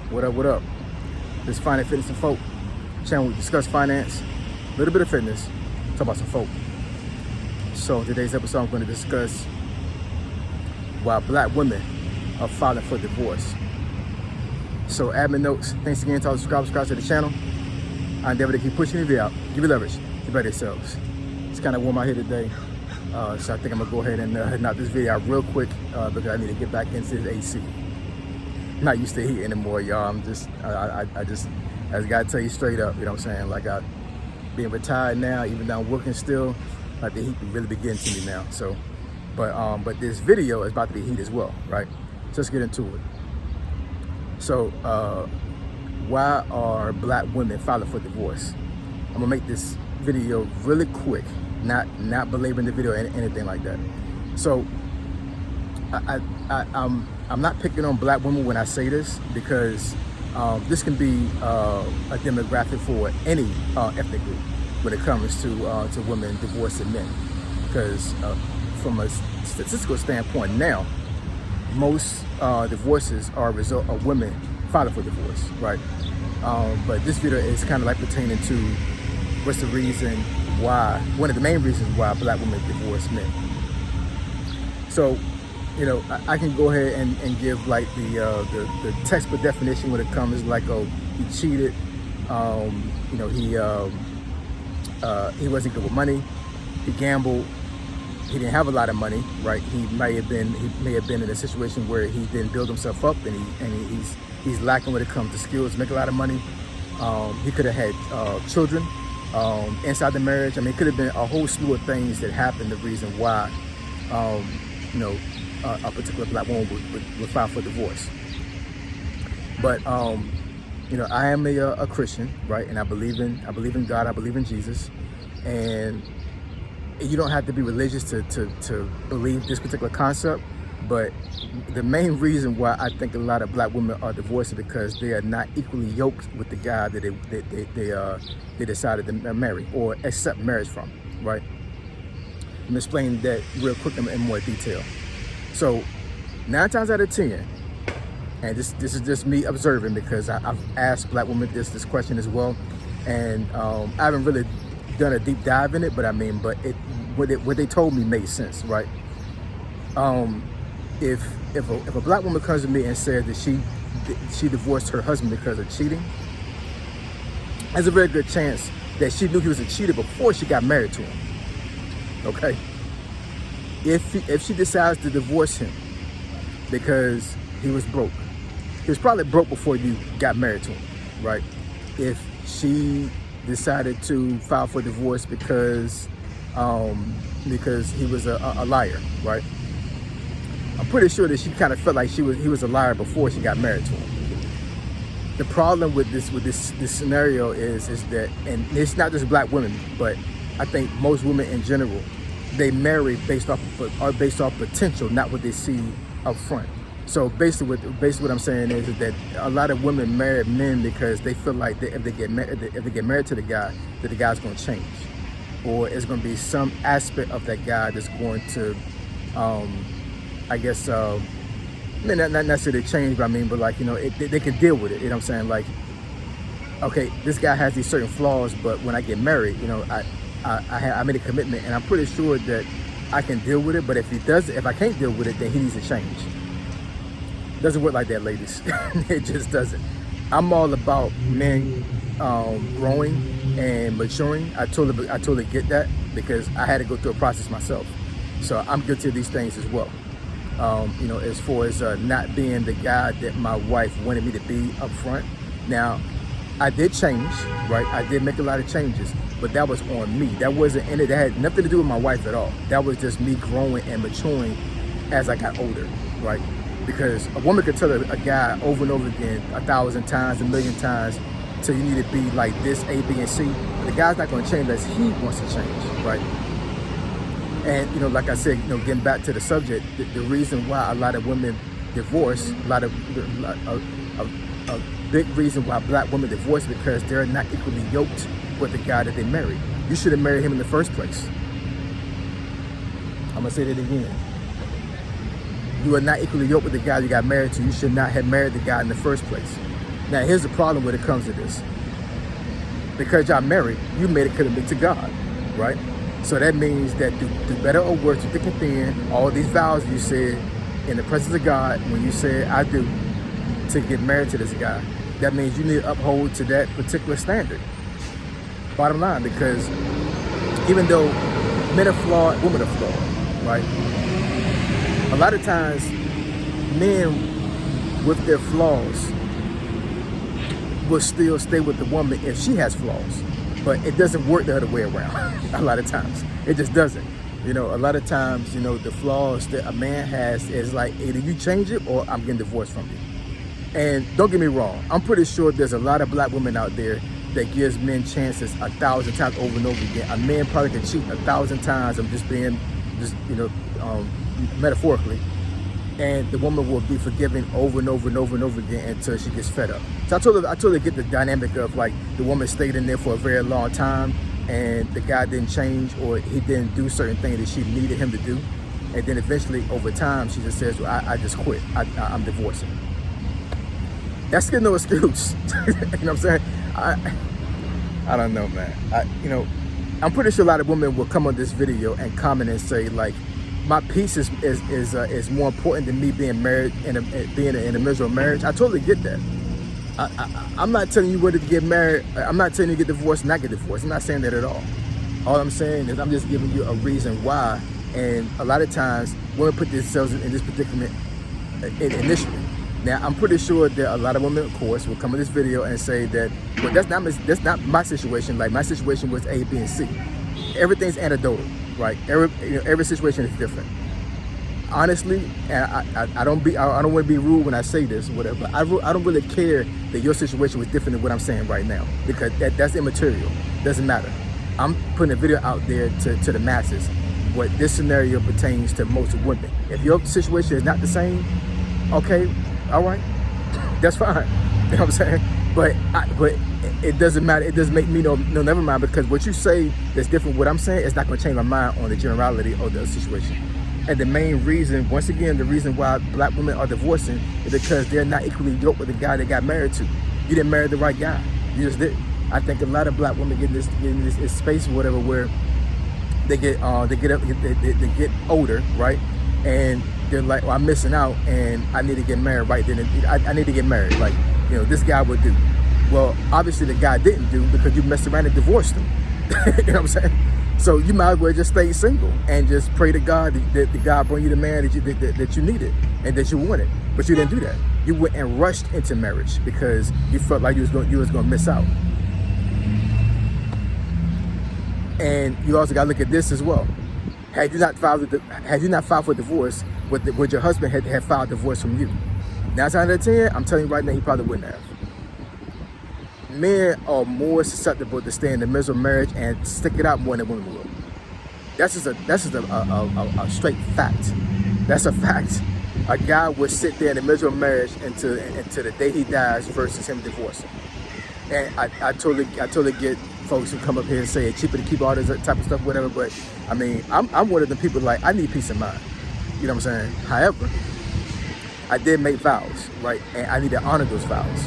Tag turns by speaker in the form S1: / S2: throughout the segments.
S1: What up, what up? This is Finance, Fitness, and Folk channel. We discuss finance, a little bit of fitness, talk about some folk. So today's episode, I'm going to discuss why black women are filing for divorce. So admin notes, thanks again to all the subscribers to the channel. I endeavor to keep pushing the video out. Give you leverage, you better yourselves. It's kind of warm out here today, so I think I'm going to go ahead and knock this video out real quick because I need to get back into the AC. I'm not used to heat anymore, y'all. I just gotta tell you straight up, you know what I'm saying? Like, being retired now, even though I'm working still, like the heat really be getting to me now. So, but this video is about to be heat as well, right? So let's get into it. So, why are black women filing for divorce? I'm gonna make this video really quick, not belaboring the video or anything like that. So, I'm not picking on black women when I say this because this can be a demographic for any ethnic group when it comes to women divorcing men. Because from a statistical standpoint now, most divorces are a result of women filing for divorce, right? But this video is kind of like pertaining to what's the reason why, one of the main reasons why black women divorce men. So, you know, I can go ahead and give like the textbook definition when it comes like, oh, he cheated, you know, he wasn't good with money, he gambled, he didn't have a lot of money, right? He may have been in a situation where he didn't build himself up, and he's lacking when it comes to skills to make a lot of money. He could have had children inside the marriage. I mean, it could have been a whole slew of things that happened. The reason why, you know, a particular black woman would file for divorce. But you know, I am a Christian, right? And I believe in God. I believe in Jesus, and you don't have to be religious to believe this particular concept. But the main reason why I think a lot of black women are divorced is because they are not equally yoked with the guy that they decided to marry or accept marriage from, right? Let me explain that real quick in more detail. So 9 times out of 10, and this is just me observing because I've asked black women this question as well, and I haven't really done a deep dive in it, but I mean, what they told me made sense, right? If a black woman comes to me and says that she divorced her husband because of cheating, there's a very good chance that she knew he was a cheater before she got married to him. Okay. If she decides to divorce him because he was broke, he was probably broke before you got married to him, right? If she decided to file for divorce because he was a liar, right? I'm pretty sure that she kind of felt like he was a liar before she got married to him. The problem with this scenario is that, and it's not just black women, but I think most women in general, they marry based off potential, not what they see up front. So basically what I'm saying is that a lot of women marry men because they feel like if they get married to the guy, that the guy's going to change, or it's going to be some aspect of that guy that's going to, I guess, not necessarily change, but I mean, but like, you know, they can deal with it. You know what I'm saying? Like, okay, this guy has these certain flaws, but when I get married, you know, I made a commitment, and I'm pretty sure that I can deal with it. But if I can't deal with it, then he needs to change. Doesn't work like that, ladies. It just doesn't. I'm all about men growing and maturing. I totally get that because I had to go through a process myself. So I'm guilty of these things as well. You know, as far as not being the guy that my wife wanted me to be up front. Now, I did change, right? I did make a lot of changes, but that was on me. That had nothing to do with my wife at all. That was just me growing and maturing as I got older, right? Because a woman could tell a guy over and over again 1,000 times, 1,000,000 times, till you need to be like this, A, B, and C. But the guy's not going to change unless he wants to change, right? And, you know, like I said, you know, getting back to the subject, the reason why a lot of women divorce, a big reason why black women divorce is because they're not equally yoked with the guy that they married. You should have married him in the first place. I'm gonna say that again. You are not equally yoked with the guy you got married to. You should not have married the guy in the first place. Now, here's the problem when it comes to this. Because y'all married, you made a commitment to God, right? So that means that through better or worse, through thick and thin, all these vows you said in the presence of God, when you said, I do, to get married to this guy, that means you need to uphold to that particular standard. Bottom line, because even though men are flawed, women are flawed, right? A lot of times, men with their flaws will still stay with the woman if she has flaws. But it doesn't work the other way around. A lot of times. It just doesn't. You know, a lot of times, you know, the flaws that a man has is like, either you change it or I'm getting divorced from you. And don't get me wrong, I'm pretty sure there's a lot of black women out there that gives men chances 1,000 times over and over again. A man probably can cheat 1,000 times. I'm just being, metaphorically. And the woman will be forgiving over and over and over and over again until she gets fed up. So I totally get the dynamic of like the woman stayed in there for a very long time and the guy didn't change or he didn't do certain things that she needed him to do. And then eventually over time, she just says, well, I just quit. I'm divorcing. That's still no excuse. You know what I'm saying? I don't know, man. I'm pretty sure a lot of women will come on this video and comment and say like, my peace is more important than me being married and being in a miserable marriage. I totally get that. I'm not telling you whether to get married. I'm not telling you to get divorced, not get divorced. I'm not saying that at all. All I'm saying is I'm just giving you a reason why. And a lot of times, women put themselves in this predicament initially. Now, I'm pretty sure that a lot of women, of course, will come in this video and say that, well, that's not my situation. Like my situation was A, B, and C. Everything's anecdotal. Right, every situation is different. Honestly, and I don't want to be rude when I say this or whatever. But I don't really care that your situation was different than what I'm saying right now because that's immaterial. Doesn't matter. I'm putting a video out there to the masses. What this scenario pertains to most women. If your situation is not the same, okay, all right, that's fine. You know what I'm saying? But it doesn't matter. It doesn't make me no never mind because what you say that's different. What I'm saying is not going to change my mind on the generality of the situation. And the main reason, once again, the reason why black women are divorcing is because they're not equally yoked with the guy they got married to. You didn't marry the right guy. You just didn't. I think a lot of black women get in this space or whatever where they get older, right? And they're like, well, I'm missing out and I need to get married right then. I need to get married. Like, you know, this guy would do. Well, obviously the guy didn't do because you messed around and divorced him. You know what I'm saying? So you might as well just stay single and just pray to God that the God bring you the man that you needed and that you wanted. But you didn't do that. You went and rushed into marriage because you felt like you was going to miss out. And you also got to look at this as well. Had you not filed for divorce, would your husband have filed divorce from you? 9 times out of 10, I'm telling you right now, he probably wouldn't have. Men are more susceptible to stay in the miserable marriage and stick it out more than women will. That's just a straight fact. That's a fact. A guy would sit there in a miserable marriage until the day he dies versus him divorcing. And I totally get folks who come up here and say it's cheaper to keep all this type of stuff, whatever. But I mean, I'm one of the people like I need peace of mind. You know what I'm saying? However, I did make vows, right? And I need to honor those vows.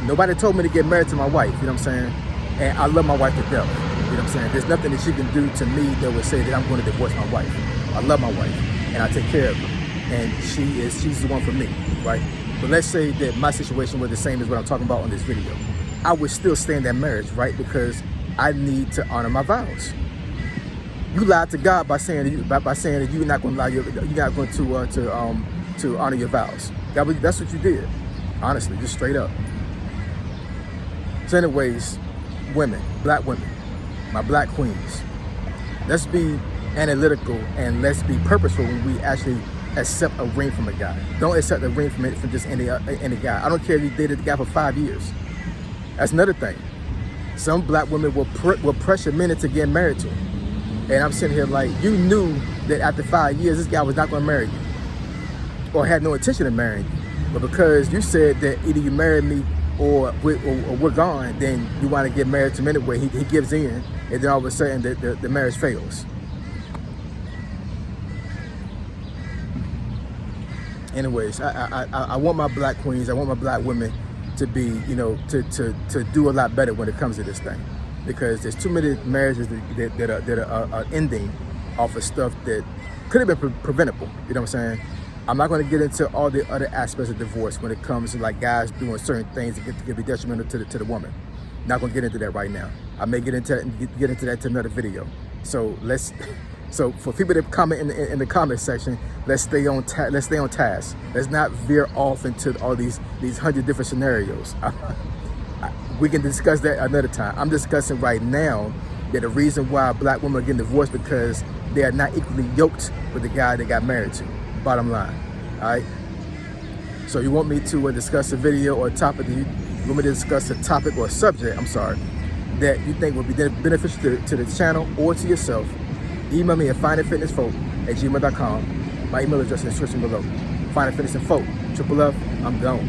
S1: Nobody told me to get married to my wife, you know what I'm saying? And I love my wife to death, you know what I'm saying? There's nothing that she can do to me that would say that I'm going to divorce my wife. I love my wife and I take care of her. And she's the one for me, right? But let's say that my situation was the same as what I'm talking about on this video. I would still stay in that marriage, right? Because I need to honor my vows. You lied to God by saying that you're not going to to honor your vows. That's what you did, honestly, just straight up. So anyways, women, black women, my black queens, let's be analytical and let's be purposeful when we actually accept a ring from a guy. Don't accept a ring from just any guy. I don't care if you dated the guy for 5 years. That's another thing. Some black women will pressure men into getting married to him. And I'm sitting here like, you knew that after 5 years, this guy was not going to marry you or had no intention of marrying you. But because you said that either you marry me or we're gone, then you want to get married to him anyway. He gives in, and then all of a sudden the marriage fails. Anyways, I want my black queens, I want my black women to be, you know, to do a lot better when it comes to this thing, because there's too many marriages that are ending off of stuff that could have been preventable. You know what I'm saying? I'm not going to get into all the other aspects of divorce when it comes to like guys doing certain things that can be detrimental to the woman. Not going to get into that right now. I may get into that to another video. So so for people that comment in the comment section, let's stay on task. Let's not veer off into all these 100 different scenarios. We can discuss that another time. I'm discussing right now that the reason why black women are getting divorced because they are not equally yoked with the guy they got married to. Bottom line, all right? So you want me to discuss a video or a topic, you want me to discuss a topic or a subject, I'm sorry, that you think would be beneficial to the channel or to yourself, email me at findingfitnessfolk@gmail.com. My email address is in the description below. Finding Fitness and Folk, Triple F, I'm gone.